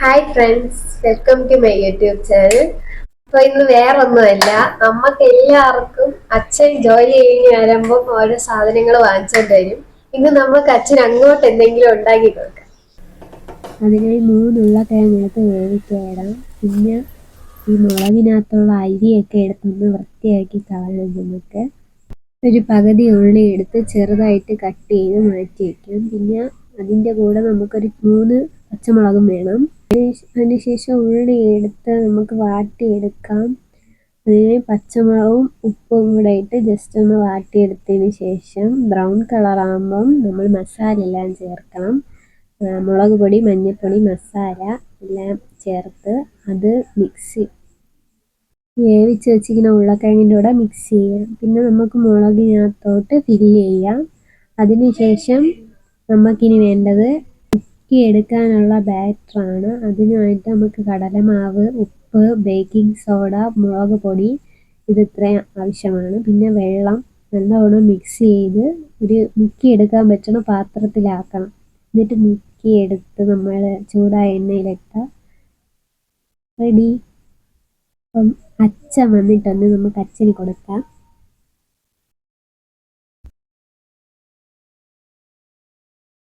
Hi friends, welcome to my YouTube channel. അപ്പൊ ഇന്ന് വേറൊന്നുമല്ല, നമുക്ക് എല്ലാവർക്കും അച്ഛൻ ജോലി കഴിഞ്ഞ് വരുമ്പോൾ ഓരോ സാധനങ്ങൾ വാങ്ങിച്ചോണ്ട് വരും. ഇന്ന് നമുക്ക് അച്ഛൻ അങ്ങോട്ട് എന്തെങ്കിലും ഉണ്ടാക്കി കൊടുക്കാം. അതിനായി 3 ഉരുളക്കിഴങ്ങെടുത്ത് വേവിച്ചിടാം. പിന്നെ ഈ മുളകിനകത്തുള്ള അരിയൊക്കെ എടുത്തൊന്ന് വൃത്തിയാക്കി കളയണം. നമുക്ക് ഒരു പകുതി ഉള്ളി എടുത്ത് ചെറുതായിട്ട് കട്ട് ചെയ്ത് മാറ്റി വയ്ക്കാം. പിന്നെ അതിൻ്റെ കൂടെ നമുക്കൊരു 3 പച്ചമുളകും വേണം. അതിനുശേഷം ഉള്ളി എടുത്ത് നമുക്ക് വാട്ടിയെടുക്കാം. അതിന് പച്ചമുളകും ഉപ്പും കൂടെ ഇട്ട് ജസ്റ്റ് ഒന്ന് വാട്ടിയെടുത്തതിന് ശേഷം ബ്രൗൺ കളറാകുമ്പം നമ്മൾ മസാല എല്ലാം ചേർക്കണം. മുളക് പൊടി, മഞ്ഞൾപ്പൊടി, മസാല എല്ലാം ചേർത്ത് അത് വേവിച്ച് വെച്ചിരിക്കുന്ന ഉരുളക്കിഴങ്ങിൻ്റെ കൂടെ മിക്സ് ചെയ്യാം. പിന്നെ നമുക്ക് മുളകിനകത്തോട്ട് ഫില്ല് ചെയ്യാം. അതിനുശേഷം നമുക്കിനി വേണ്ടത് എടുക്കാനുള്ള ബാറ്ററാണ്. അതിനായിട്ട് നമുക്ക് കടലമാവ്, ഉപ്പ്, ബേക്കിംഗ് സോഡ, മുളക് പൊടി ഇത്രയും ആവശ്യമാണ്. പിന്നെ വെള്ളം നല്ലവണ്ണം മിക്സ് ചെയ്ത് ഒരു മുക്കിയെടുക്കാൻ പറ്റുന്ന പാത്രത്തിലാക്കണം. എന്നിട്ട് മുക്കിയെടുത്ത് നമ്മൾ ചൂടായ എണ്ണയിലിട്ട് റെഡി. അപ്പം അച്ഛൻ വന്നിട്ടുണ്ട്, നമുക്ക് അച്ഛന് കൊടുക്കാം.